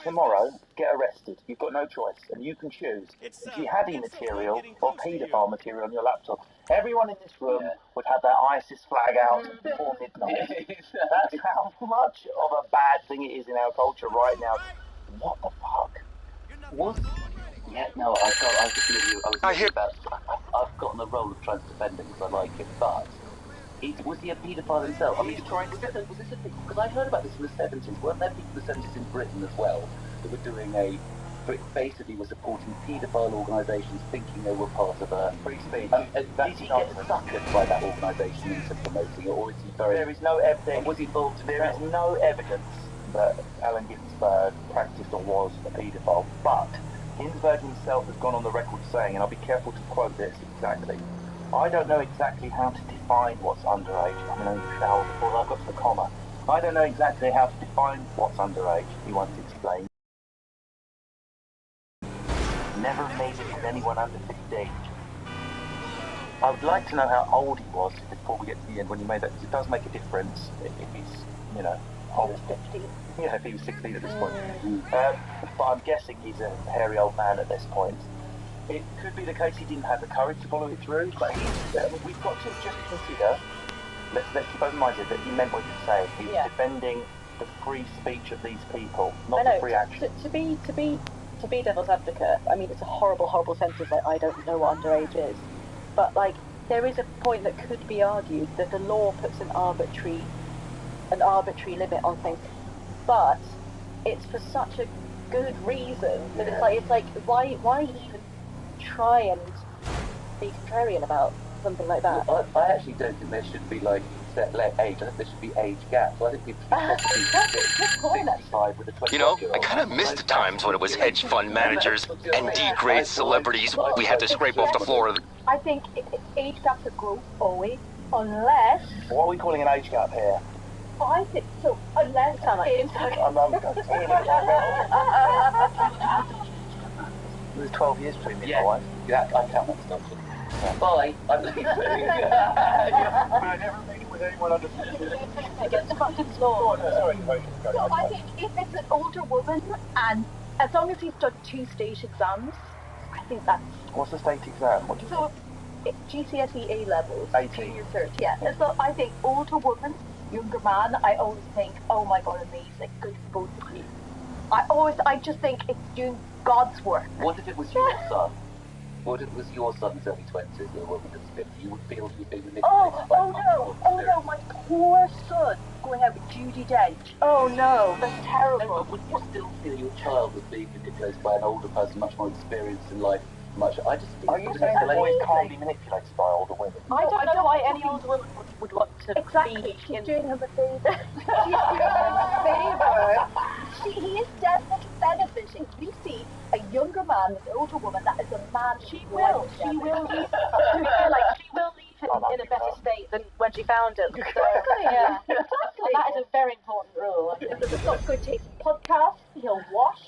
tomorrow get arrested. You've got no choice, and you can choose jihadi material or paedophile material on your laptop. Everyone in this room would have their ISIS flag out before midnight. That's how much of a bad thing it is in our culture right now. What the fuck? I've got on the role of trying to defend him because I like him, but was he a paedophile himself? I mean, was this a thing? Because I heard about this in the 70s. Weren't there people in the 70s in Britain as well that were doing basically were supporting paedophile organisations thinking they were part of a free speech? Did he get suckered by that organisation into promoting it, or is he very... There is no evidence. Was he involved in There is no evidence that Allen Ginsberg practiced or was a paedophile, but Ginsberg himself has gone on the record saying, and I'll be careful to quote this exactly, I don't know exactly how to define what's underage. I'm going to shout before I've got to the comma. I don't know exactly how to define what's underage, he once explained. Never made it with anyone under 15. I would like to know how old he was before we get to the end when he made that, because it does make a difference if he's, you know, old. 15. Yeah, if he was 16 at this point. But I'm guessing he's a hairy old man at this point. It could be the case he didn't have the courage to follow it through, but we've got to just consider, let's keep open minded that he meant what he was saying. He was defending the free speech of these people, not the free action. To be devil's advocate, I mean, it's a horrible, horrible sentence, like, I don't know what underage is. But, like, there is a point that could be argued that the law puts an arbitrary limit on things. But it's for such a good reason that it's like, why even try and be contrarian about something like that? Well, I actually don't think there should be, like, set age. I think there should be age gaps. I think people should possibly 65 with a 20-year-old. You know, I kind of miss the times when it was hedge fund managers and D-grade celebrities we had to scrape off the floor of the... I think age gaps are growth always, unless... What are we calling an age gap here? I think so, unless... There's 12 years between me and my wife. Yeah, I count that stuff. Bye, I'm leaving. I never made it with anyone under 15. Against fucking law. So I think if it's an older woman, and as long as he's done 2 state exams, I think that's... What's the state exam? What do you So, GCSE A levels, 18. junior cert, yeah. So I think older woman, younger man, I always think, oh my god, amazing, good for both of you. I just think it's doing God's work. What if it was your son? What if it was your son's early 20s and a woman that's 50? You would feel you'd be manipulated Oh no, my poor son going out with Judi Dench. Oh no, that's terrible. No, but would you still feel your child was being manipulated by an older person, much more experienced in life? I just think... Are you saying that boys can't be manipulated by older women? I don't know why any older woman would want to Exactly, she's doing him a favour. He is definitely benefiting. We see a younger man with an older woman that is a man. She will leave. She will leave him in a better state than when she found him. So, yeah, Exactly. that is a very important rule. If he's got good taste in podcasts, he'll wash.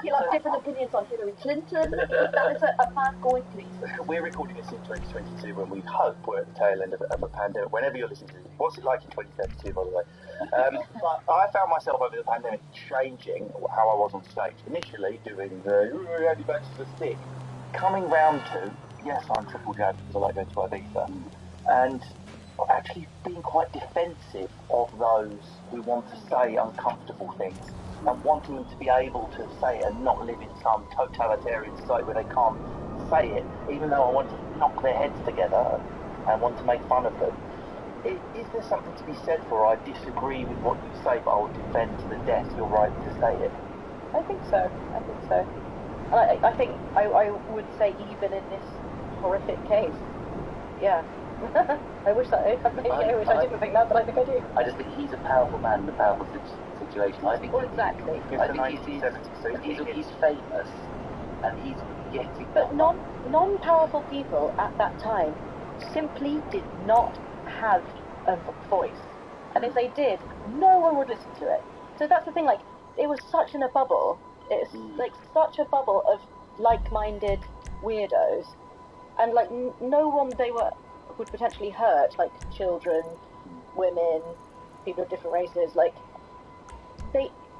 He'll have different opinions on Hillary Clinton. That is a man going places. We're recording this in 2022 when we hope we're at the tail end of a pandemic. Whenever you're listening to this, what's it like in 2032, by the way? But I found myself over the pandemic changing how I was on stage. Initially doing the Andy Banks is a stick. Coming round to, yes, I'm triple jabbed because I like going to Ibiza. And actually being quite defensive of those who want to say uncomfortable things and wanting them to be able to say it and not live in some totalitarian society where they can't say it, even though I want to knock their heads together and want to make fun of them. Is there something to be said for I disagree with what you say, but I will defend to the death your right to say it? I think so. And I think I would say even in this horrific case, yeah. I wish I didn't think that, but I think I do. I just think he's a powerful man in a powerful situation. I think exactly. I think he's famous and he's getting... But non-powerful people at that time simply did not have a voice. And if they did, no one would listen to it. So that's the thing, like, it was such in a bubble. It's like such a bubble of like-minded weirdos. And like, no one would potentially hurt, like children, women, people of different races. Like,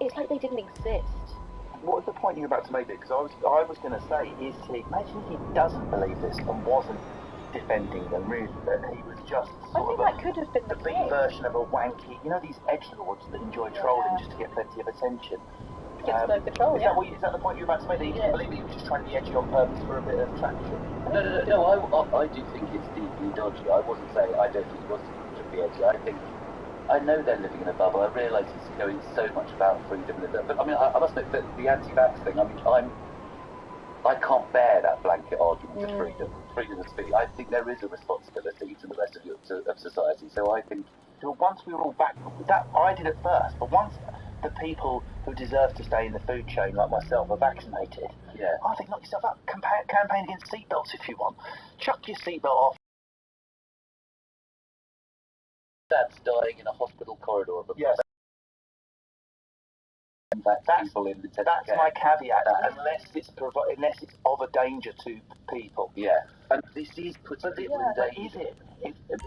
it's like they didn't exist. What was the point you were about to make? Because I was going to say, imagine if he doesn't believe this and wasn't defending them, really, that he was just sort of that could have been the B version of a wanky, these edgelords that enjoy trolling just to get plenty of attention. Gets no control, is that the point you were about to make? That he didn't believe it, he was just trying to be edgy on purpose for a bit of traction? No, I do think it's deeply dodgy. I wasn't saying I don't think he was to be edgy. I know they're living in a bubble. I realise it's going so much about freedom. But I mean, I must admit that the anti-vax thing, I mean, I can't bear that blanket argument for freedom of speech. I think there is a responsibility to the rest of society. So I think once we were all back, that I did at first, but once the people who deserve to stay in the food chain, like myself, are vaccinated, I think knock yourself up. Campaign against seatbelts if you want. Chuck your seatbelt off. Dad's dying in a hospital corridor of a That's my caveat, unless it's of a danger to people. Yeah, and this is putting people in danger. Is it?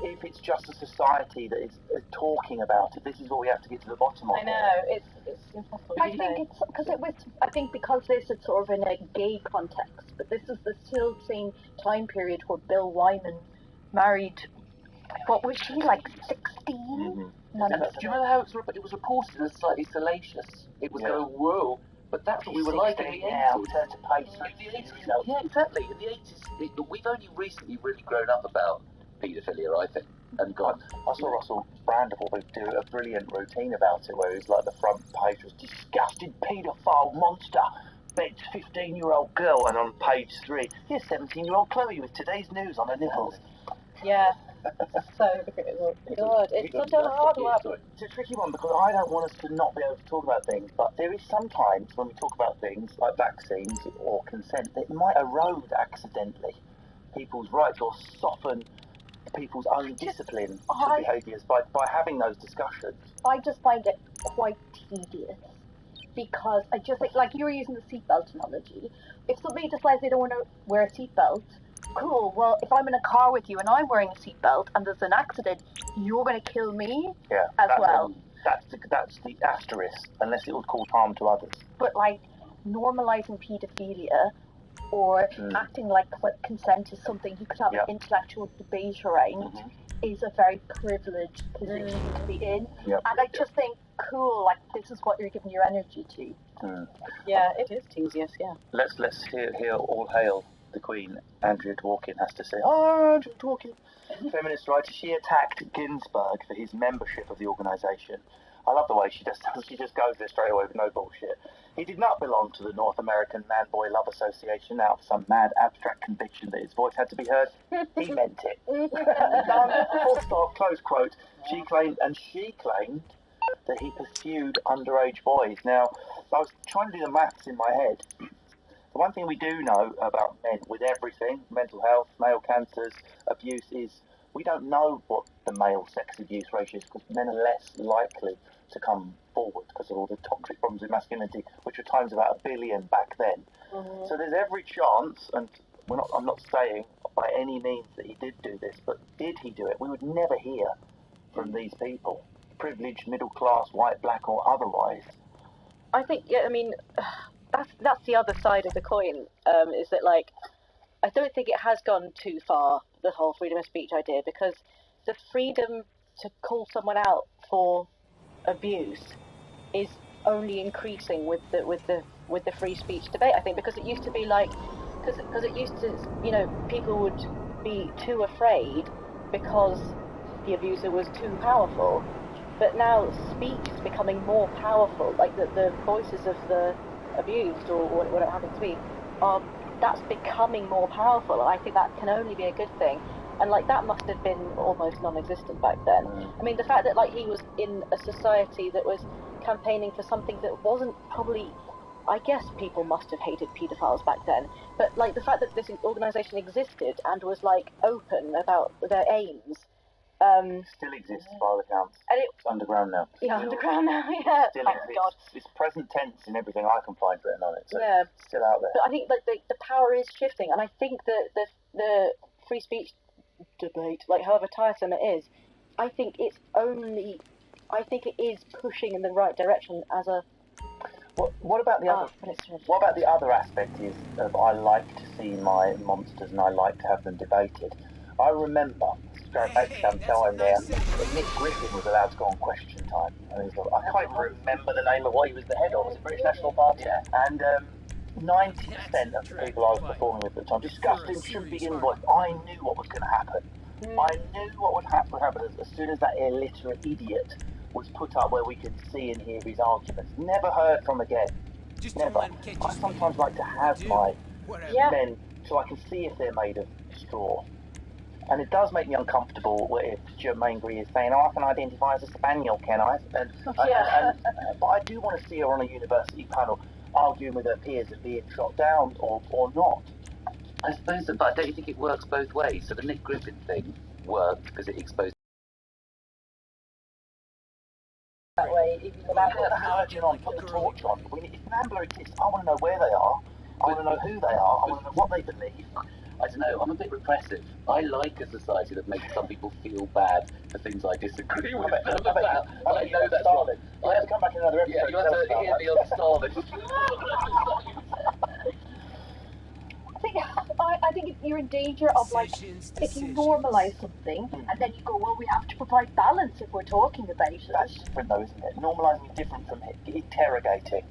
If it's just a society that is talking about it, this is what we have to get to the bottom of. I know, it's impossible. I think it's because because this is sort of in a gay context, but this is the still same time period where Bill Wyman married. What was she, like 16? Mm-hmm. Do you remember how it was reported as slightly salacious? It was going, whoa, but that's what we were like in the 80s. Turn to page 3. Yeah, exactly. In the 80s, we've only recently really grown up about paedophilia, I think. And God, I saw Russell Brand do a brilliant routine about it, where he's like, the front page was disgusted paedophile monster. Begged 15-year-old girl, and on page 3, here's 17-year-old Chloe with today's news on her nipples. Yeah. So God, it's such a hard one. It's a tricky one because I don't want us to not be able to talk about things, but there is sometimes when we talk about things like vaccines or consent that might erode accidentally people's rights or soften people's own discipline to behaviours by having those discussions. I just find it quite tedious because I just think, like you were using the seatbelt analogy, if somebody decides they don't want to wear a seatbelt, cool, well, if I'm in a car with you and I'm wearing a seatbelt and there's an accident, you're going to kill me as well. That's the asterisk, unless it would cause harm to others. But, like, normalising paedophilia or acting like consent is something you could have an intellectual debate around is a very privileged position to be in. And I just think, cool, like, this is what you're giving your energy to. Yeah, it is tedious, yeah. Let's hear all hail the Queen. Andrea Dworkin has to say, "Oh, Andrea Dworkin." Feminist writer, she attacked Ginsburg for his membership of the organisation. I love the way she just goes there straight away with no bullshit. He did not belong to the North American Man-Boy Love Association out of some mad abstract conviction that his voice had to be heard. He meant it. Done, full stop, close quote. She claimed that he pursued underage boys. Now, I was trying to do the maths in my head. The one thing we do know about men with everything, mental health, male cancers, abuse, is we don't know what the male sex abuse ratio is because men are less likely to come forward because of all the toxic problems with masculinity, which were times about 1 billion back then. So there's every chance, and I'm not saying by any means that he did do this, but did he do it? We would never hear from these people, privileged, middle class, white, black or otherwise. I think, that's the other side of the coin, is that, like, I don't think it has gone too far, the whole freedom of speech idea, because the freedom to call someone out for abuse is only increasing with the free speech debate, I think, because it used to be like, because it used to, people would be too afraid because the abuser was too powerful, but now speech is becoming more powerful, like the voices of the abused or whatever it happens to be, that's becoming more powerful, and I think that can only be a good thing. And like that must have been almost non-existent back then. I mean, the fact that like he was in a society that was campaigning for something that wasn't probably, I guess people must have hated paedophiles back then, but like the fact that this organisation existed and was like open about their aims. Still exists by all accounts. And it's underground now. Yeah, underground now, yeah. Still exists. God. It's present tense in everything I can find written on it, so it's still out there. But I think like the power is shifting, and I think that the free speech debate, like however tiresome it is, I think it is pushing in the right direction as a What about the other? What about the other aspect is of I like to see my monsters and I like to have them debated. I remember going back to some time there, Nick Griffin was allowed to go on Question Time. And I can't even remember the name of what he was the head of. Was it British National Party? Yeah. And 90% of the people I was performing with at the time, disgusting, shouldn't be invoiced. I knew what was going to happen. I knew what would happen as soon as that illiterate idiot was put up where we could see and hear his arguments. Never heard from again. Never. I sometimes like to have my men so I can see if they're made of straw. And it does make me uncomfortable if Jermaine Gree is saying, I can identify as a spaniel, can I? But I do want to see her on a university panel arguing with her peers and being shot down or not. I suppose, but don't you think it works both ways? So the Nick Griffin thing worked because it exposed that way, even without put the torch on. If NAMBLA exists, I want to know where they are. I want to know who they are. I want to know what they believe. I don't know, I'm a bit repressive. I like a society that makes some people feel bad for things I disagree with. I know that's wrong. I have to come back in another episode. Yeah, you have to hear me on Stalin. I think you're in danger of, like, if you normalise something and then you go, well, we have to provide balance if we're talking about it. That's different though, isn't it? Normalising is different from interrogating.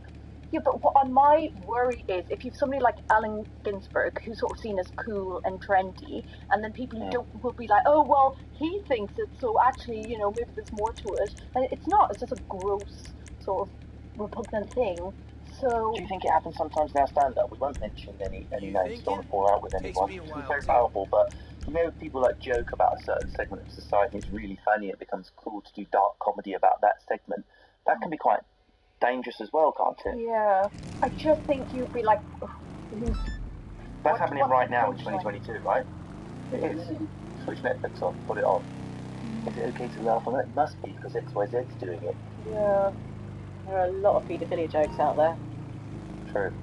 Yeah, but my worry is if you've somebody like Allen Ginsberg, who's sort of seen as cool and trendy, and then people who don't will be like, oh, well, he thinks it, so actually, you know, maybe there's more to it. And it's not. It's just a gross, sort of repugnant thing. So, do you think it happens sometimes in our stand-up? We won't mention any names, don't want to fall out with anyone. It's very powerful, but you know, people like joke about a certain segment of society. It's really funny. It becomes cool to do dark comedy about that segment. That can be quite dangerous as well, can't it? Yeah, I just think you'd be like, that's happening right now in 2022, right? It is. Switch Netflix on, put it on. Is it okay to laugh on it? It must be, because XYZ's doing it. Yeah, there are a lot of paedophilia jokes out there. True.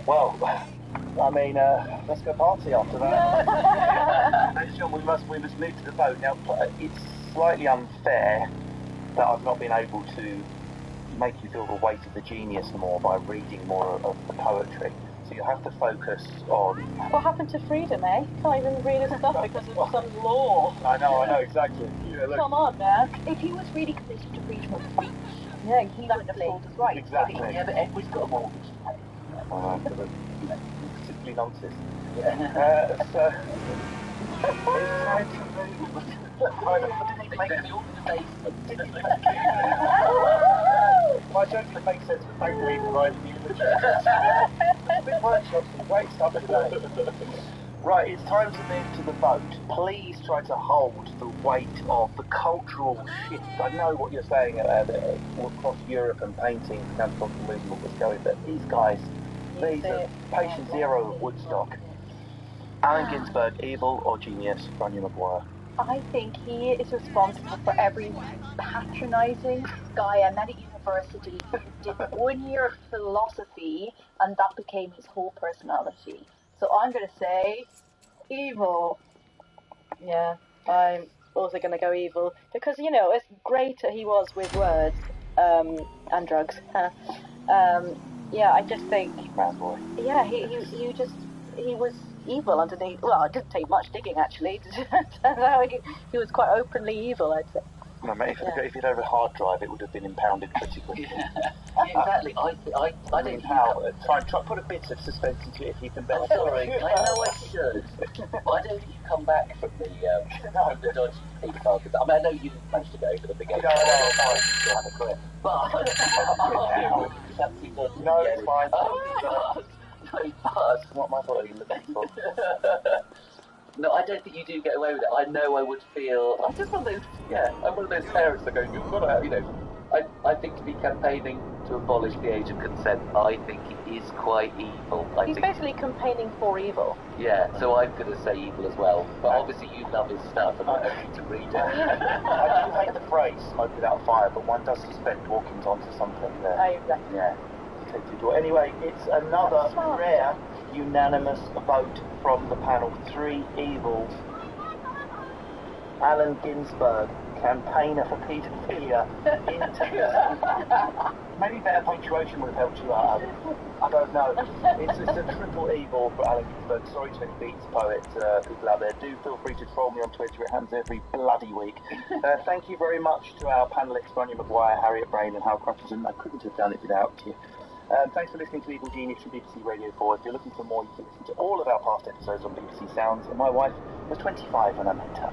Well, I mean, let's go party after that. Ladies and gentlemen, we must move to the vote. Now, it's slightly unfair that I've not been able to make you feel the weight of the genius more by reading more of the poetry. So you have to focus on... What happened to freedom, eh? Can't even read his stuff because of some law. I know, exactly. Yeah, look. Come on, man. if he was really committed to freedom of speech, Yeah, he wouldn't have sold his rights. Exactly. Yeah, but Edward's got a mortgage to pay. Particularly nonsense. So... it's time to move. My joke that makes sense, but thankfully provided the images. Big workshops and great stuff today. Right, it's time to move to the vote. Please try to hold the weight of the cultural shift. I know what you're saying across Europe and painting, countercultural movement was going, but these guys, these are patient zero of Woodstock. Allen Ginsberg, evil or genius? Ronnie Maguire. I think he is responsible for every patronising guy I met at university who did 1 year of philosophy and that became his whole personality. So I'm going to say evil. Yeah, I'm also going to go evil because, you know, as great he was with words and drugs. Yeah, I just think... Man boy. Yeah, he was evil underneath. Well, it didn't take much digging, actually. He was quite openly evil, I'd say. No, mate, if you'd had a hard drive, it would have been impounded pretty quickly. Exactly. I don't know. Try put a bit of suspense into it if you can bear. Sorry, I know I should, but I don't think you come back from the dodgy paedophile. I mean, I know you managed to go for the big age. No, have a career. But no, it's fine. But what my body looking for. No, I don't think you do get away with it. I know I would feel... I'm just one of those... Yeah, I'm one of those parents that go, you've got to have, you know... I think to be campaigning to abolish the age of consent, I think it is quite evil. He's basically campaigning for evil. Yeah, so I'm going to say evil as well. But obviously you love his stuff and I don't need to read it. I do hate the phrase, smoke without fire, but one does suspect Walking's onto something there. I exactly. Yeah. Anyway, it's another rare unanimous vote from the panel. 3 evils. Allen Ginsberg campaigner for paedophilia into maybe better punctuation would have helped you out. I don't know. It's a triple evil for Alan Ginsberg. Sorry to any Beats poet people out there. Do feel free to troll me on Twitter. It happens every bloody week. Thank you very much to our panellists, Ronnie Maguire, Harriet Brain and Hal Crutchleston. I couldn't have done it without you. Thanks for listening to Evil Genius from BBC Radio 4. If you're looking for more, you can listen to all of our past episodes on BBC Sounds. And my wife was 25 when I met her.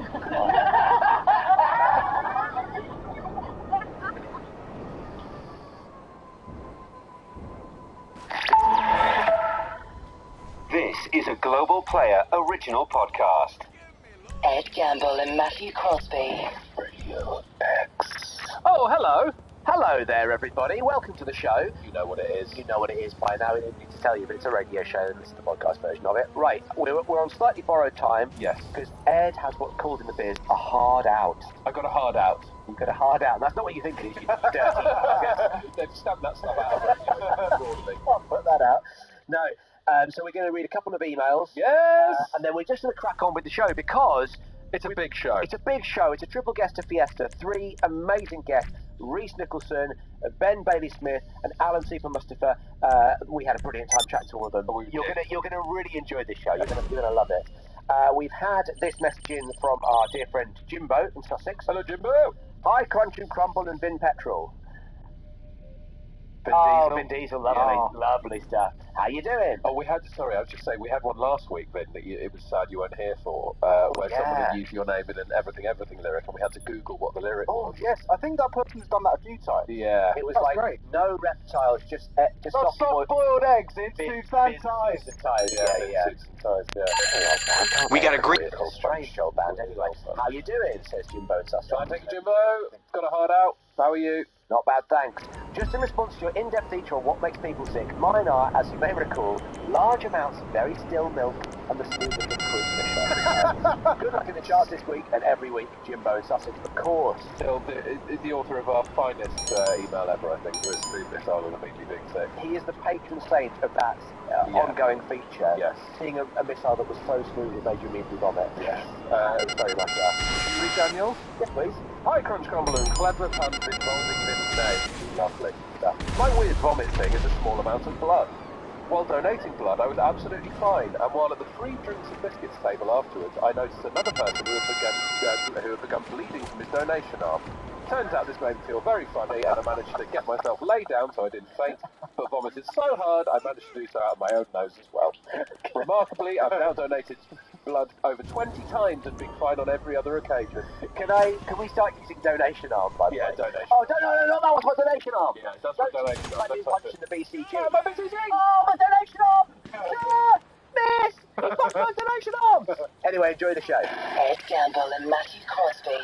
This is a Global Player original podcast. Ed Gamble and Matthew Crosby. Radio X. Oh, hello. Hello there, everybody. Welcome to the show. You know what it is. You know what it is by now. I didn't need to tell you, but it's a radio show, and this is the podcast version of it. Right, we're on slightly borrowed time. Yes. Because Ed has what's called in the biz a hard out. I got a hard out. You've got a hard out. That's not what you think it is, you dirty. They've stabbed that stuff out broadly. I'll put that out. No. So we're going to read a couple of emails. Yes! And then we're just going to crack on with the show because... It's a big show. It's a big show. It's a triple guest of Fiesta. 3 amazing guests. Reese Nicholson, Ben Bailey-Smith, and Alan Super Mustafa. We had a brilliant time chatting to all of them. You're gonna really enjoy this show. You're gonna love it. We've had this message in from our dear friend Jimbo in Sussex. Hello, Jimbo. Hi, Crunch and Crumble and Vin Petrol. Vin Diesel, lovely stuff. How you doing? Oh, I was just saying, we had one last week, Vin, that it was sad you weren't here for, where someone had used your name in an Everything lyric, and we had to Google what the lyric was. Oh, yes, I think that person's done that a few times. Yeah. It was That's like, great. no reptiles, just soft-boiled eggs in suits and ties. Suits and ties, yeah. Suits and ties, yeah. We got a great... It's a strange show band, anyway. How you doing, says Jimbo in Sussex. Fine, thank you, Jimbo. Got a hard out. How are you? Not bad, thanks. Just in response to your in-depth feature on what makes people sick, mine are, as you may recall, large amounts of very still milk and the smooth little cruise. Good luck in the charts this week and every week, Jimbo in Sussex, of course. Still the author of our finest email ever, I think, was the missile and immediately being sick. He is the patron saint of that ongoing feature. Yes. Seeing a missile that was so smooth it made you immediately vomit. Yes. It was very much that. Reed Daniels? Yes, please. Hi, Crunch Crumble and clever puns involving Vin's name. Lovely stuff. My weird vomit thing is a small amount of blood. While donating blood, I was absolutely fine, and while at the free drinks and biscuits table afterwards, I noticed another person who had begun bleeding from his donation arm. Turns out this made me feel very funny, and I managed to get myself laid down so I didn't faint, but vomited so hard I managed to do so out of my own nose as well. Remarkably, I've now donated blood over 20 times and been fine on every other occasion. Can we start using donation arm, by the way? Yeah, donation. Oh, no, that was my donation arm. Yeah, that's my donation arm. I didn't punch in the BCG. Oh, my BCG! Oh, my donation arm! Miss! That's my donation arm! Anyway, enjoy the show. Ed Gamble and Matthew Crosby.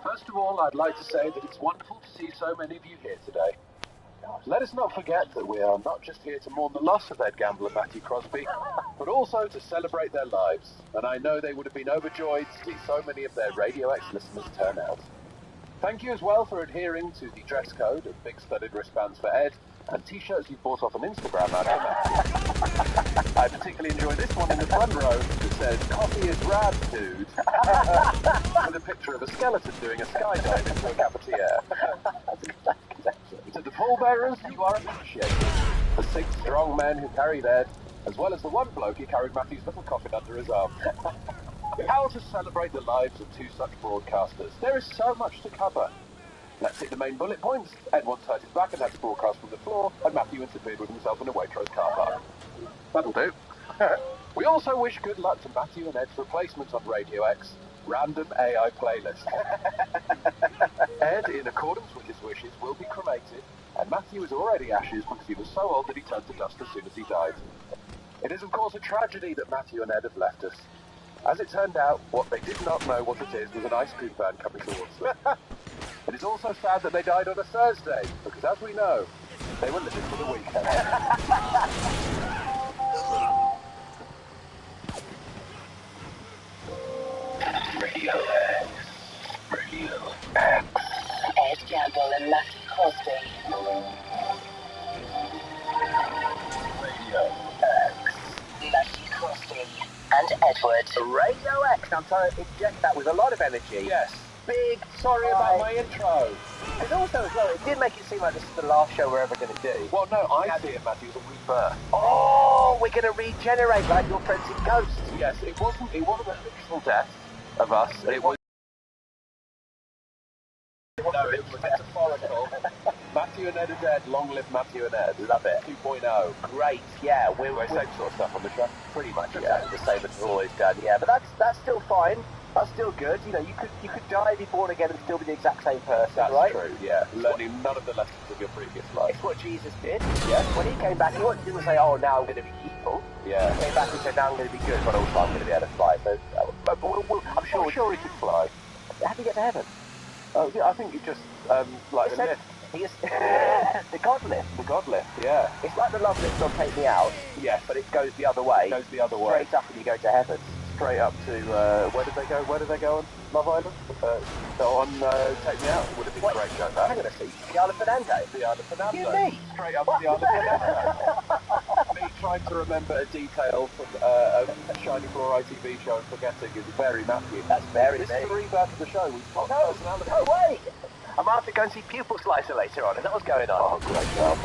First of all, I'd like to say that it's wonderful to see so many of you here today. Let us not forget that we are not just here to mourn the loss of Ed Gamble and Matthew Crosby, but also to celebrate their lives. And I know they would have been overjoyed to see so many of their Radio X listeners turn out. Thank you as well for adhering to the dress code of big studded wristbands for Ed and t-shirts you bought off on Instagram out of I particularly enjoy this one in the front row that says, "Coffee is rad, dude," with a picture of a skeleton doing a skydive into a cafetiere. To the pallbearers, you are appreciated. The 6 strong men who carried Ed, as well as the one bloke who carried Matthew's little coffin under his arm. How to celebrate the lives of 2 such broadcasters. There is so much to cover. Let's hit the main bullet points. Ed once hurt his back and had to broadcast from the floor, and Matthew interfered with himself in a Waitrose car park. That'll do. We also wish good luck to Matthew and Ed's replacement on Radio X, Random AI Playlist. Ed, in accordance with his wishes, will be cremated, and Matthew is already ashes because he was so old that he turned to dust as soon as he died. It is, of course, a tragedy that Matthew and Ed have left us. As it turned out, what they did not know what it is was an ice cream van coming towards them. It is also sad that they died on a Thursday, because as we know, they were living for the weekend. Radio X. Radio X. Ed Gamble and Matthew Crosby. Radio X. Matthew Crosby. and Edward. Radio X, I'm trying to inject that with a lot of energy. Yes. Big Sorry about my intro. Because also, as well, it did make it seem like this is the last show we're ever going to do. Well, no, I see it, Matthew, as a rebirth. Oh, we're going to regenerate like your friends in Ghosts. Yes, it wasn't a literal death of us. It was. No, it was metaphorical. Matthew and Ed are dead. Long live Matthew and Ed. Love it. 2.0. Great, yeah. We're same sort of stuff on the show. Pretty much, yeah. The same as we've always done, yeah. But that's still fine. That's still good. You know, you could die, be born again, and still be the exact same person, That's right? true, yeah. Learning none of the lessons of your previous life. It's what Jesus did. Yeah. When he came back, he wanted to say, "Oh, now I'm going to be evil." Yeah. He came back and said, "Now I'm going to be good, but also I'm going to be able to fly." So, I'm sure he could fly. How do you get to heaven? Oh, yeah, I think you just like the lift. He is the God lift. The God lift, yeah. It's like the love lift on Take Me Out. Yes. But it goes the other way. It goes the other way. Straight up and you go to heaven. Straight up to where did they go? Where did they go on Love Island? On Take Me Out. It would have been great going back. Hang on a second. The Isle of Fernando. The Isle of Fernando. You me? Straight up to the Isle of Fernando. Me trying to remember a detail from a Shiny Floor ITV show and forgetting is very Matthew. That's very This me. is the rebirth of the show. We've got personality. No way! I'm after going to see Pupil Slicer later on. Is that what's going on? Oh, great job.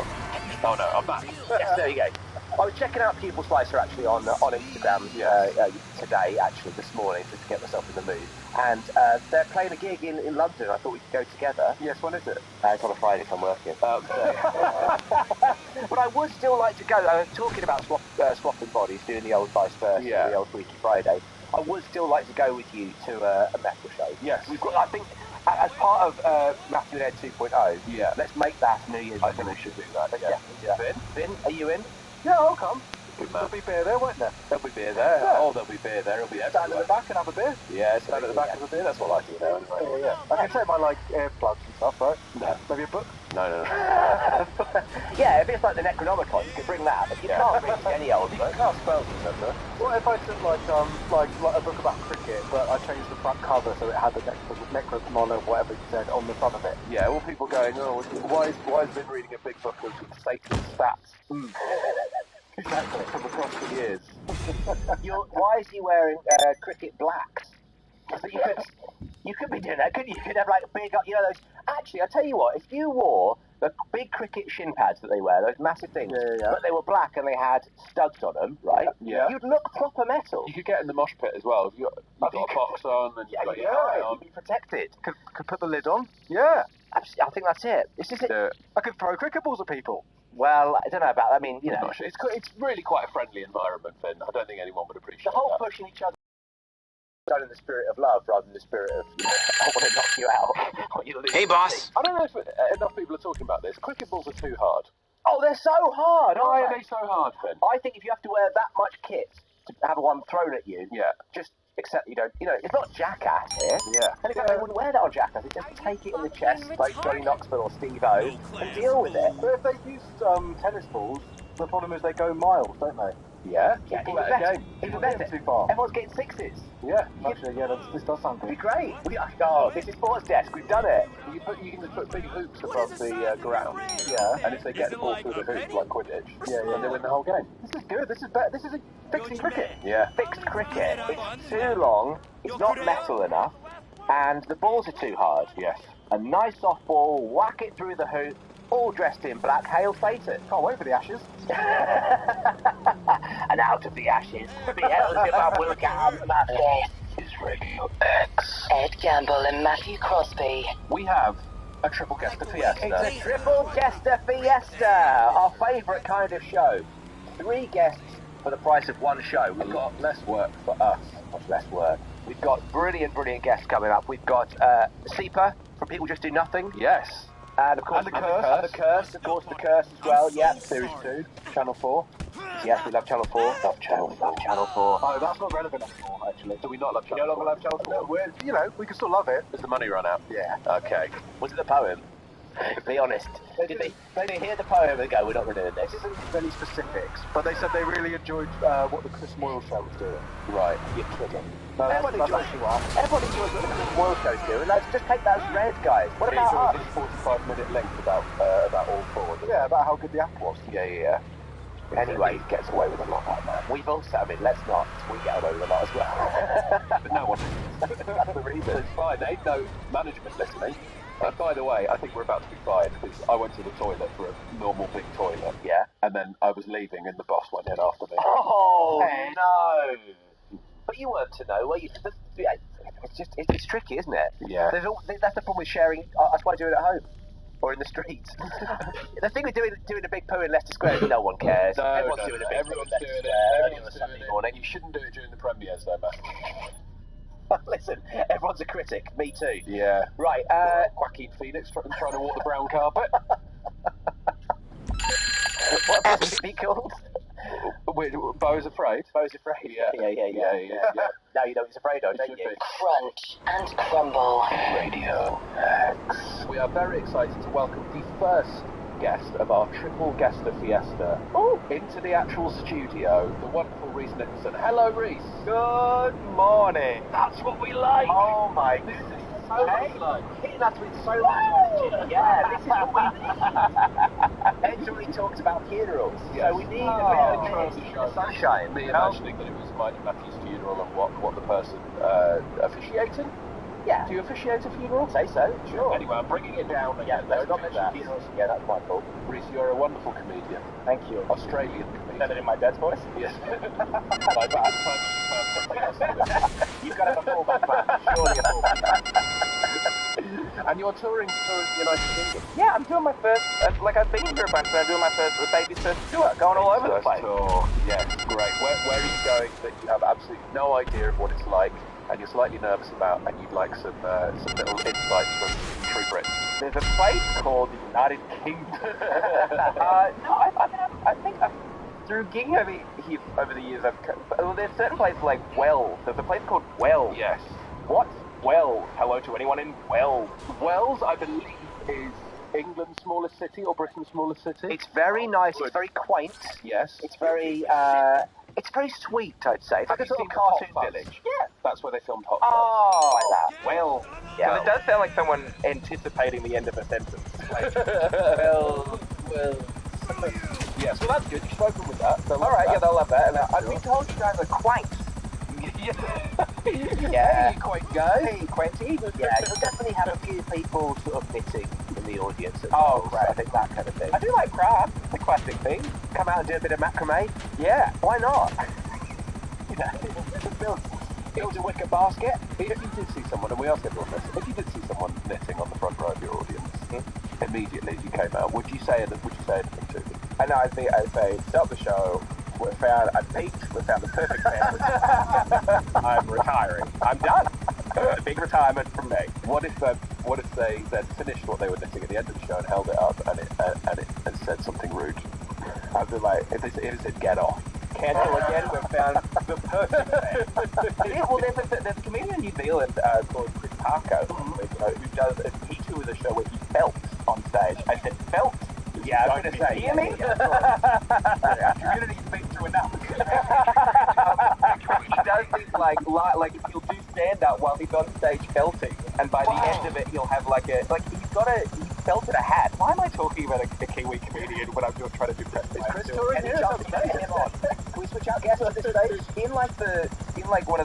Oh no, I'm back. Yes, there you go. I was checking out Pupil Slicer actually on Instagram today, actually, this morning, just to get myself in the mood. And they're playing a gig in London. I thought we could go together. Yes, when is it? It's on a Friday if I'm working. But I would still like to go. Talking about swapping bodies, doing the old vice versa, the old Freaky Friday. I would still like to go with you to a metal show. Yes. We've got, I think, as part of Matthew and Ed 2.0, yeah. Let's make that New Year's. I think we should do that. Yeah. Finn, are you in? Yeah, I'll come. There'll be beer there, won't there? There'll be beer there. Yeah. Oh, there'll be beer there. It'll be stand at the back and have a beer. Yeah, stand at the back and have a beer. That's what I do now, anyway. Yeah. I can take my earplugs and stuff, right? No. Maybe a book? No. Yeah, if it's like the Necronomicon, you can bring that, but you can't bring any old book. You can't spell them, no? What if I took like a book about cricket, but I changed the front cover so it had the Necronomicon or whatever you said on the front of it? Yeah, all people going, oh, why is Vin reading a big book of Satan's stats? Exactly, from across the years. Why is he wearing cricket blacks? So you could be doing that, couldn't you? You could have like big, those. Actually, I tell you what, if you wore the big cricket shin pads that they wear, those massive things, but they were black and they had studs on them, right? Yeah. You'd look proper metal. You could get in the mosh pit as well. You've got a box on and you've got your hat on. You'd be protected. Could put the lid on. Yeah. I think that's it. This is it. I could throw cricket balls at people. Well, I don't know about that. I mean, it's really quite a friendly environment, Finn. I don't think anyone would appreciate the whole that. Pushing each other done in the spirit of love rather than the spirit of I want to knock you out. Hey, boss. I don't know if enough people are talking about this. Cricket balls are too hard. Oh, they're so hard. Why are they so hard, Finn? I think if you have to wear that much kit to have one thrown at you, just accept you don't. It's not Jackass here. Yeah. And they wouldn't wear that on Jackass. They just take it in the chest like Johnny Knoxville or Steve-O and deal with it. But if they used tennis balls, the problem is they go miles, don't they? Yeah, even better. Even better. Too far. Everyone's getting sixes. Yeah, actually, this does sound good. It'd be great. This is Sports Desk. We've done it. You can just put big hoops above the ground. Yeah. And if they get the ball through the hoop, like Quidditch, then they win the whole game. This is good. This is better. This is a fixed cricket. Yeah. Fixed cricket. It's too long. It's not metal enough, and the balls are too hard. Yes. A nice soft ball, whack it through the hoop. All dressed in black, hail Satan. Can't wait for the Ashes. And out of the ashes, Beelzebub will come. This is Radio X. Ed Gamble and Matthew Crosby. We have a triple Gester Fiesta. It's a triple Gester Fiesta, our favourite kind of show. 3 guests for the price of 1 show. A lot less work for us. Much less work. We've got brilliant guests coming up. We've got Seeper from People Just Do Nothing. Yes. And of course, the Curse, of course, the Curse as well. Yeah, Series 2, Channel 4. Yes, we love Channel 4. Love Channel 4. Channel 4. Oh, that's not relevant anymore, actually. Do we not love Channel 4? No longer love Channel 4? No, we can still love it. Does the money run out? Yeah. Okay. Was it the poem? Be honest. Did they hear the poem and go, we're not renewing this? This isn't any specifics, but they said they really enjoyed what the Chris Moyle show was doing. Right. You're kidding. No, everybody enjoys what the Chris Moyle show's doing. Let's just take that as read, guys. What about us? This 45-minute length about all 4. Yeah, about how good the app was. Yeah. Anyway, he gets away with a lot, that man. We've also, I mean, let's not, we get away with a lot as well. But no one. That's the reason. It's fine. Ain't no management listening. By the way, I think we're about to be fired because I went to the toilet for a normal big toilet. Yeah. And then I was leaving and the boss went in after me. Oh, no. But you weren't to know, were you? It's tricky, isn't it? Yeah. That's the problem with sharing. That's why I do it at home. Or in the streets. The thing with doing a big poo in Leicester Square is no one cares. Everyone's doing a big poo in Leicester Square early on a Sunday morning. You shouldn't do it during the premieres though, man. Listen, everyone's a critic. Me too. Yeah. Right, Joaquin Phoenix trying to walk the brown carpet. What would it be called? Beau's Afraid? Beau's Afraid. Yeah. Yeah. Now you know what he's afraid of, don't you? Crunch and crumble. Radio X. We are very excited to welcome the first guest of our triple guester fiesta into the actual studio, the wonderful Reese Nicholson. Hello, Reese. Good morning. That's what we like. Oh my goodness. So much like. Hitting us with so much energy. Yeah, this is what we need. Ed's already talked about funerals, so we need a bit of this, the sunshine. Me imagining that it was Mike Matthew's funeral and what the person officiating. Yeah. Do you officiate a funeral? Say so, sure. Anyway, I'm bringing it down again. Yeah, Let's not mention funerals. Yeah, that's my fault. Reese, you're a wonderful comedian. Thank you. Australian comedian. Better in my dad's voice? Yes. I think it's time you found something else to do. You've got to have a fallback plan. Surely a fallback plan. And you're touring the United Kingdom? Yeah, I'm doing my first, I've been here a bunch, but I'm doing the baby's first tour, going all over the place. Tour. Yes, great. Where are you going that you have absolutely no idea of what it's like, and you're slightly nervous about, and you'd like some little insights from true Brits? There's a place called the United Kingdom. I think through gigging over the years, there's certain places like Wells. There's a place called Wells. Yes. What's Wells? Hello to anyone in Wells. Wells, I believe, is England's smallest city or Britain's smallest city. It's very nice. It's very quaint. Yes. It's very sweet, I'd say. It's like a sort of cartoon village. Yeah. That's where they filmed Hot Fuzz. Oh, Like that. well. Yeah. Because it does sound like someone anticipating the end of a sentence. Like, well. Yes, well that's good. You've spoken with that. All right, yeah, they'll love that. And I've been told you guys are quaint. Yeah. Hey, quaint guys. Hey, Quenty. Yeah, you definitely have a few people sort of knitting in the audience. Right. I think that kind of thing. I do like craft. It's a classic thing. Come out and do a bit of macrame. Yeah. Why not? You know, build a wicker basket. If you did see someone, and we asked everyone this, if you did see someone knitting on the front row of your audience, immediately as you came out, would you say anything to them? I know, I'd say, stop the show. We found a peak. We found the perfect band. I'm retiring. I'm done. A big retirement from me. What if they then finished what they were knitting at the end of the show and held it up and it said something rude? I'd be like, if it said get off. Cancel again. We've found the perfect band. Yeah, well, there's a comedian in New Zealand called Chris Parker who does. He tours a show where he felt on stage. I said felt. Yeah, I was going to say. Hear me? Our community's been through enough. He does these like he'll do stand up while he's on stage felting, and by the end of it he'll have he felted a hat. Why am I talking about a Kiwi comedian when I'm trying to do press? Is Chris touring here? Can we switch out guests at this stage? In one of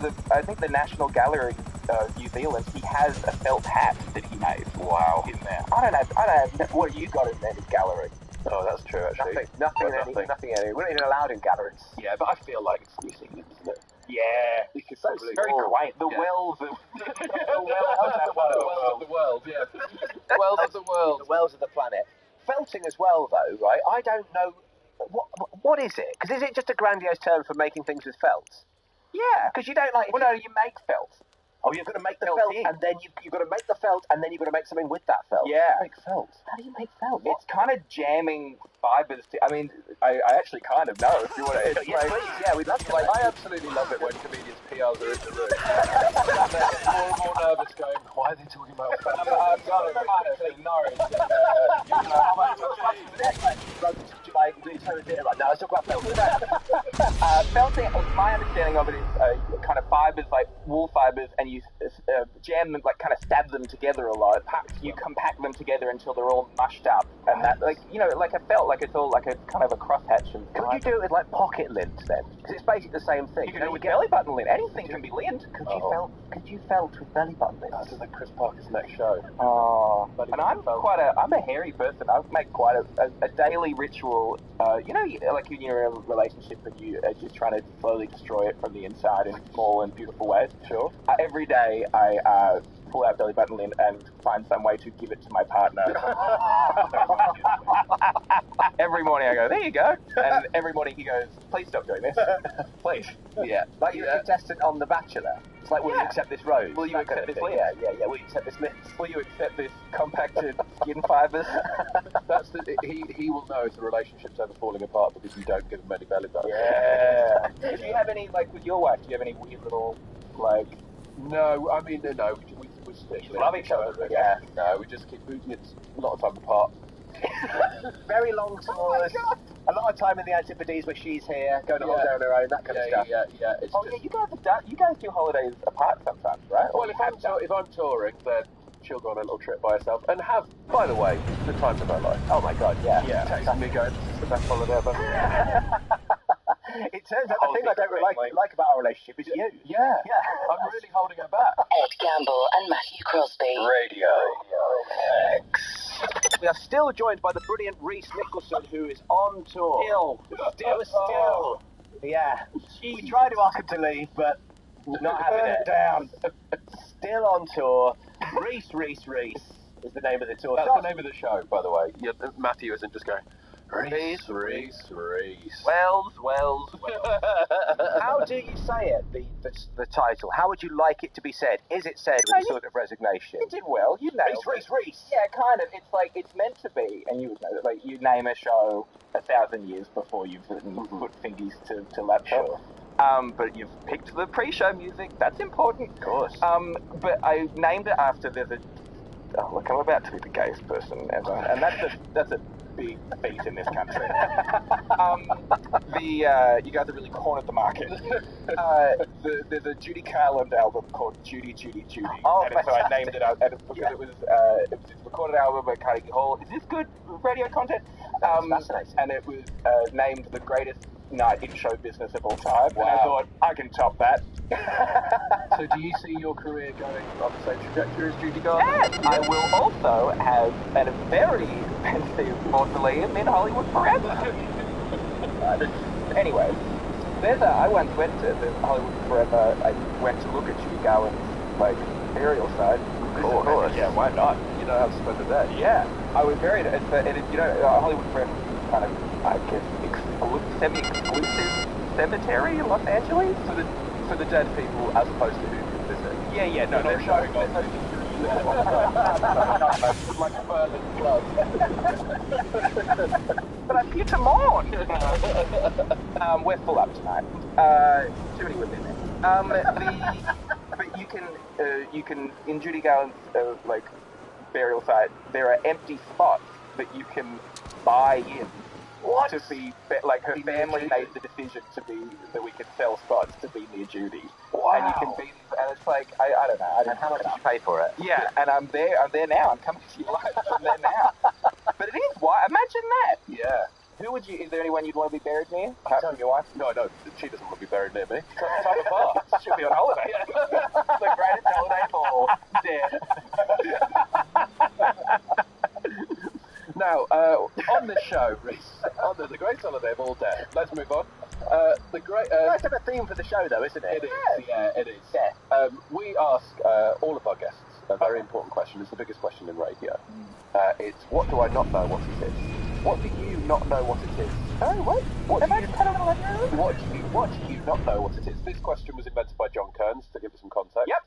the, I think the National Gallery of New Zealand, he has a felt hat that he made. Wow. In there. I don't know. What have you got in there, gallery? Oh, that's true, actually. Nothing. We're not even allowed in galleries. Yeah, but I feel like it's New Zealand, isn't it? Yeah. It's very quaint. The wells of the world, yeah. The wells of the world. The wells of the planet. Felting as well, though, right? I don't know. What is it? Because is it just a grandiose term for making things with felt? Yeah. Because you don't you make felt. Oh, you've got to make the felt, and then you've got to make the felt, and then you've got to make something with that felt. Yeah. Make felt. How do you make felt? It's kind of jamming fibers. I actually kind of know if you want to. Yes, please. Yeah, we'd love to. I absolutely love it when comedians' PRs are in the room. They're more and more nervous, going, why are they talking about felt? I've got it. No, let's talk about felt. Felting, my understanding of it is kind of fibers, like wool fibers. fibers and you jam them, like kind of stab them together a lot. You compact them together until they're all mushed up, and that, like, you know, like I felt like it's all like a kind of a crosshatch. Could you do it with like pocket lint then? Because it's basically the same thing. You can do it with belly button lint. Anything can be lint. Could you felt with belly button lint? That's like Chris Parker's next show. Oh, and I'm a hairy person. I make quite a daily ritual. You know, like when you're in a relationship and you are just trying to slowly destroy it from the inside in small and beautiful ways. Sure. Every day I pull out belly button lint and find some way to give it to my partner. Every morning I go, there you go. And every morning he goes, please stop doing this. Please. Yeah. Like you're a contestant on The Bachelor. It's like, will you accept this rose? Will you accept this lint? Yeah. Will you accept this lint? Will you accept this compacted skin fibers? He will know if the relationship's ever falling apart because you don't give him any belly buttons. Yeah. Do you have any, like with your wife, do you have any weird little, like... No, I mean, no, we stick. You love each other, yeah. No, we just keep, it's a lot of time apart. Very long tours. Oh, a lot of time in the Antipodes where she's here, going on holiday on her own, that kind of stuff. Yeah. It's you guys do holidays apart sometimes, right? Well, if I'm touring, then she'll go on a little trip by herself and have, by the way, the time of her life. Oh my God, yeah. Texting me going, this is the best holiday ever. It turns out the thing I don't really like about our relationship is you. Yeah. I'm really holding her back. Ed Gamble and Matthew Crosby. Radio X. We are still joined by the brilliant Reese Nicholson, who is on tour. Still. Yeah. We tried to ask him to leave, but not having it. Down. Still on tour. Reese is the name of the tour. That's the name of the show, by the way. Yeah, Matthew isn't just going, Reese. Wells. How do you say it, the title? How would you like it to be said? Is it said with a sort of resignation? You did well. You nailed it. Reese. Yeah, kind of. It's like, it's meant to be, and you would know that, like, you name a show 1,000 years before you've put fingies to laptop. Sure. But you've picked the pre-show music. That's important. Of course. But I named it after look, I'm about to be the gayest person ever, and that's a big feat in this country. You guys have really cornered the market. There's a Judy Garland album called Judy. Oh, and so I named it because it was this recorded album by Carnegie Hall. Is this good radio content? Fascinating. And it was named the greatest night in show business of all time. Wow. And I thought, I can top that. So do you see your career going on the same trajectory as Judy Garland? Yes, I will also have a very expensive mausoleum in Hollywood forever. Anyway, I once went to the Hollywood Forever. I went to look at Judy Garland's burial site. Of course. Yeah, why not? You know how to spend the day. Yeah, I was buried. Hollywood Forever is kind of, I guess, semi-exclusive cemetery in Los Angeles. For the dead people, as opposed to who can visit. Yeah, no, They're showing off. Like a Berlin club. But I'm here to mourn. We're full up tonight. Too many women there. But you can in Judy Garland's burial site, there are empty spots that you can buy in. What? To be like her family made the decision that we could sell spots to be near Judy. Wow. And you can be, and it's like I don't know. And how much did you pay for it? Yeah, and I'm there now. I'm coming to you live from there now. But it is wild. Imagine that. Yeah. Is there anyone you'd want to be buried near? Apart from your wife? No, she doesn't want to be buried near me. Top of bar. She'll be on holiday. The greatest holiday of all. Dead. Now, on this show, Reese, the great holiday of all dead. Let's move on. Nice to have a theme for the show, though, isn't it? It is. Yeah, it is. Yeah. We ask all of our guests a very important question. It's the biggest question in radio. It's, what do I not know what it is? What do you not know what it is? Oh, what? What do you not know what it is? This question was invented by John Kearns, to give us some context. Yep.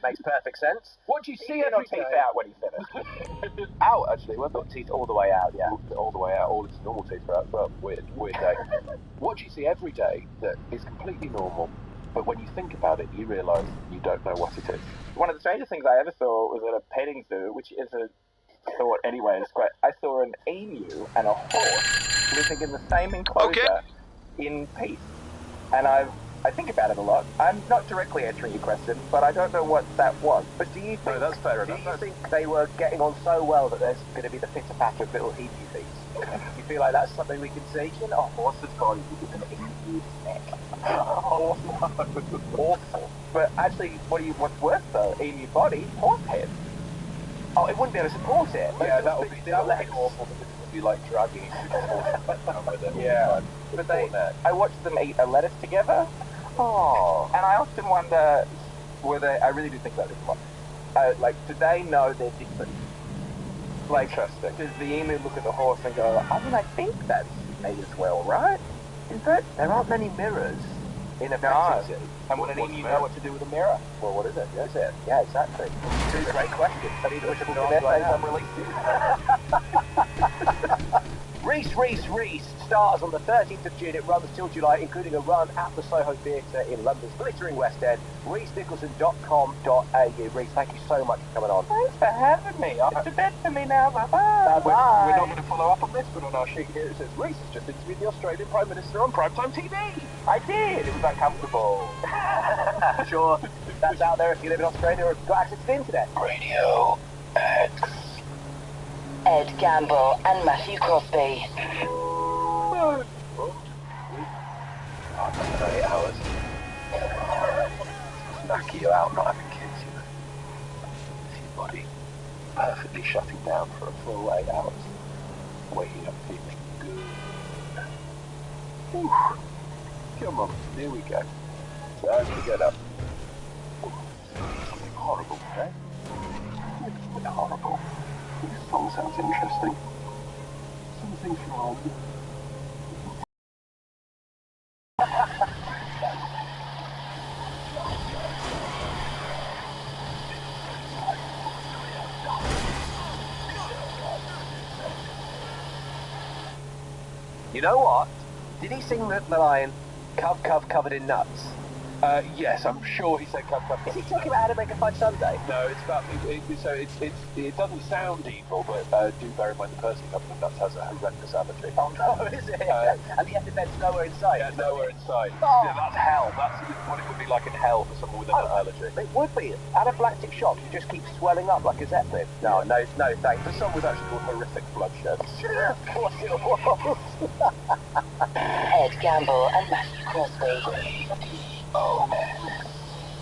Makes perfect sense. What do you see He every teeth day? out when he said it. Out, actually. Well, Got teeth all the way out, yeah. all the way out. All its normal teeth are out. Well, weird day. What do you see every day that is completely normal, but when you think about it, you realise you don't know what it is? One of the strangest things I ever saw was at a petting zoo, which is a thought anyway. It's great. I saw an emu and a horse living in the same enclosure in peace, and I've I think about it a lot. I'm not directly answering your question, but I don't know what that was. But do you think, No, that's fair do enough. you think they were getting on so well that there's going to be the pitter-patter of little emu feet? Do you feel like that's something we can see? A horse's body with an emu's neck. Oh, no. Awful. But actually, what's worse though, emu body, horse head. Oh, it wouldn't be able to support it. Yeah, that would be awful because it would be like dragging Yeah. But I watched them eat a lettuce together. Oh. And I often wonder whether, I really do think about this a lot, like, do they know they're different? Like, Interesting. does the emu look at the horse and go, I mean, I think that's me as well, right? Is that? There aren't many mirrors in a No. petting zoo. And would an emu know what to do with a mirror? Well, what is it? Is it? Yeah, exactly. Two great questions. I need to wish them Right right now. Reese stars on the 13th of June. It runs till July, including a run at the Soho Theatre in London's glittering West End. ReeseNicholson.com.au. Reese, thank you so much for coming on. Thanks for having me. Off to bed for me now. Bye-bye. Bye-bye. We're not going to follow up on this, but on our sheet here it says Reese has just interviewed the Australian Prime Minister on primetime TV. I did. It was uncomfortable. Sure, that's out there if you live in Australia or if you've got access to the internet. Radio X. Ed Gamble and Matthew Crosby. Another 8 hours. Knock you out not having kids, you know. It's your body perfectly shutting down for a full 8 hours. Waking up feeling good. Whew. Come on, here we go. Time to get up. Something horrible, eh? It's a bit horrible. This song sounds interesting. Something from... You know what? Did he sing the line, Cub covered in nuts? Yes, I'm sure he said Cup. Is he talking about how to make a fudge sundae? No, it's about it doesn't sound evil, but do bear in mind the person covered in nuts has a horrendous allergy. Oh no, is it? And the epithet's nowhere in sight. Yeah, nowhere in sight. Oh. Yeah, that's hell. That's what it would be like in hell for someone with an allergy. It would be. Anaphylactic shock, you just keep swelling up like a zeppelin. No, thanks. The song was actually called Horrific Bloodshed. Of course it was. Ed Gamble and Matthew Crosby.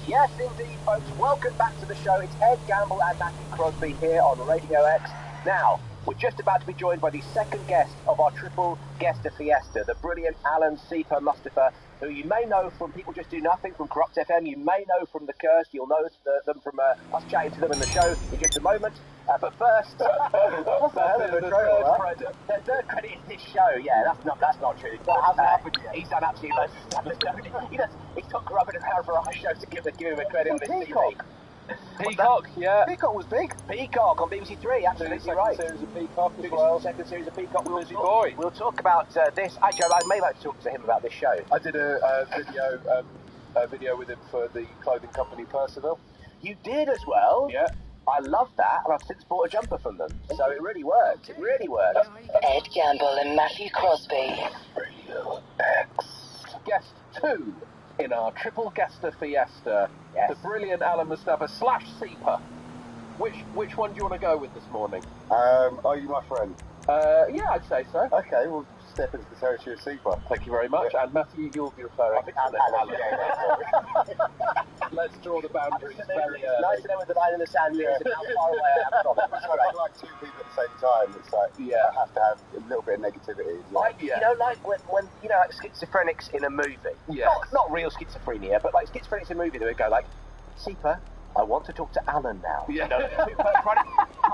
Yes, indeed, folks. Welcome back to the show. It's Ed Gamble and Matthew Crosby here on Radio X. Now, we're just about to be joined by the second guest of our triple guest of Fiesta, the brilliant Alan Seeper Mustafa, who you may know from People Just Do Nothing, from Corrupt FM. You may know from The Curse. You'll know them from us chatting to them in the show in just a moment. But first, what's the hell of a trailer? The third credit is this show. Yeah, that's not true. That hasn't happened yet. He's done absolutely loads of stuff. He's took Corrupt around for our show to give him a credit on his CV. Peacock, yeah. Peacock was big. Peacock on BBC Three, absolutely right. Second series of Peacock as well. Second series of Peacock. Busy boy. We'll talk about this. Actually, I may like to talk to him about this show. I did a video with him for the clothing company Percival. You did as well? Yeah. I love that, and I've since bought a jumper from them. So it really worked. It really worked. Ed Gamble and Matthew Crosby. Radio X. Guest 2 in our triple guester fiesta. Yes. The brilliant Alan Mustafa / Seeper. Which one do you want to go with this morning? Are you my friend? Yeah, I'd say so. Okay, we'll step into the territory of Seeper. Thank you very much. Yeah. And Matthew, you'll be referring to Alan. Let's draw the boundaries very It's nice to know where the line in the sand is and how far away I am from it. It's like two people at the same time. It's like, Yeah. I have to have a little bit of negativity. Like, you know, like when you know, like schizophrenics in a movie. Yes. Not real schizophrenia, but like schizophrenics in a movie, they would go like, Seeper, I want to talk to Alan now. Yeah. You know, trying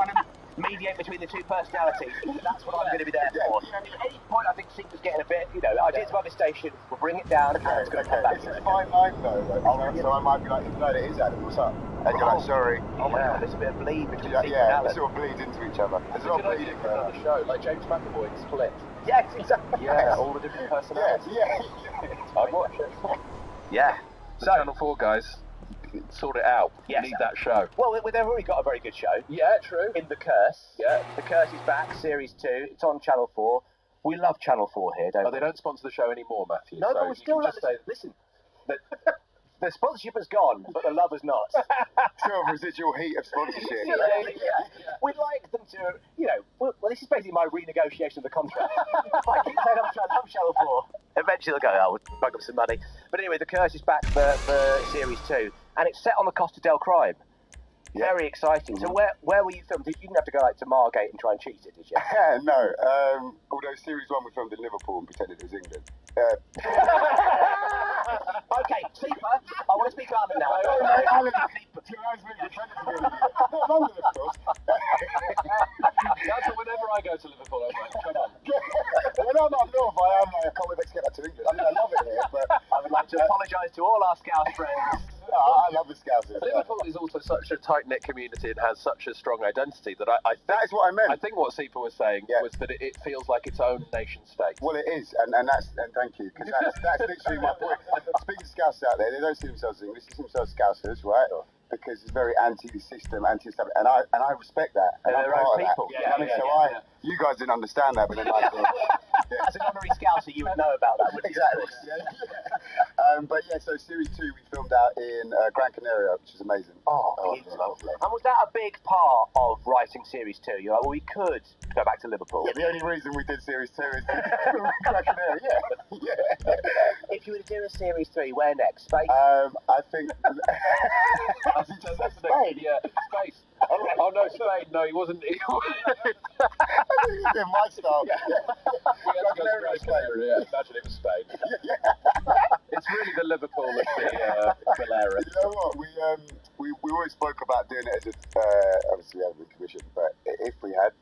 to mediate between the two personalities. That's what I'm going to be there for. At any point, I think Seeper's getting a bit, ideas about this station, we'll bring it down, and it's going to come back to It's it. a fine line though. So I might be like, no, it is Adam, what's up? And you're like, sorry. Oh my God, there's a bit of bleed between Seeper and Yeah, Alan. it sort of bleeds into each other. There's a It's a lot good of idea bleeding for going on. another show, like James McAvoy in Split. Yes, exactly. Yeah, all the different personalities. I'd watch it. Yeah. The So, Channel 4 guys, sort it out. Yes. We need that show. well, they've already got a very good show. Yeah, true. In The Curse. Yeah. The Curse is back, Series 2. It's on Channel 4. We love Channel 4 here, don't Oh, we? they don't sponsor the show anymore, Matthew. No, so but we you still can love just say, Listen, The sponsorship has gone, but the love has not. Still residual heat of sponsorship. We'd like them to, well, this is basically my renegotiation of the contract. If I keep saying I'm love Channel 4, eventually they'll go, we'll bug up some money. But anyway, The Curse is back for Series 2, and it's set on the Costa del Crime. Very exciting. So where were you filmed? You didn't have to go to Margate and try and cheat it, did you? No. Although Series 1 we filmed in Liverpool and pretended it was England. Okay, Seeper, I want to speak Alan now. Alan, London, of course. That's whenever I go to Liverpool, I'm like, come on. When I'm up north, I can't wait to get back to England. I mean, I love it here, but I would like to apologise to all our Scouse friends. I love the Scousers. Liverpool is also such a tight-knit community and has such a strong identity that I think... That is what I meant. I think what Seeper was saying was that it feels like its own nation-state. Well, it is, and thank you, because that's literally my point. Speaking of Scousers out there, they don't see themselves as English, they see themselves as Scousers, right? Because it's very anti-system, anti-establishment, and I respect that. And I'm part of people. That. You guys didn't understand that, but then I did. As an honorary Scouser, you would know about that, wouldn't you? Exactly. But so Series 2 we filmed out in Gran Canaria, which is amazing. It's lovely. And was that a big part of writing Series 2? You're like, well, we could go back to Liverpool. Yeah, the only reason we did Series 2 is Gran Canaria, If you were to do a Series 3, where next? Space? I think... Spain? Yeah, space. Oh no, Spain. No, he wasn't. In my style. We had to go to Gran Canaria. Imagine it was Spain. It's really the Liverpool of the Valera. You know what? We always spoke about doing it as obviously we haven't been commissioned, but if we are,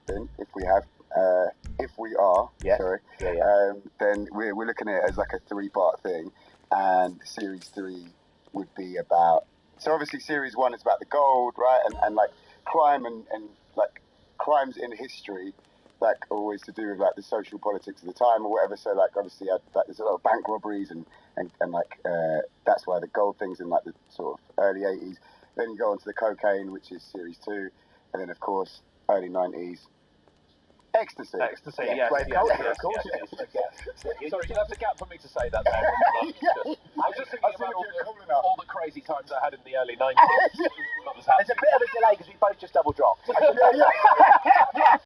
then we're looking at it as like a 3-part thing, and Series 3 would be about. So obviously Series 1 is about the gold, right, and like crime and like crimes in history, like always to do with like the social politics of the time or whatever. So like obviously there's a lot of bank robberies and like that's why the gold things in like the sort of early 80s. Then you go on to the cocaine, which is Series 2, and then of course early 90s. Ecstasy. Yes, of course it is. Sorry, that's a gap for me to say that. I was just thinking about all the crazy times I had in the early 90s. There's a bit of a delay because we both just double dropped.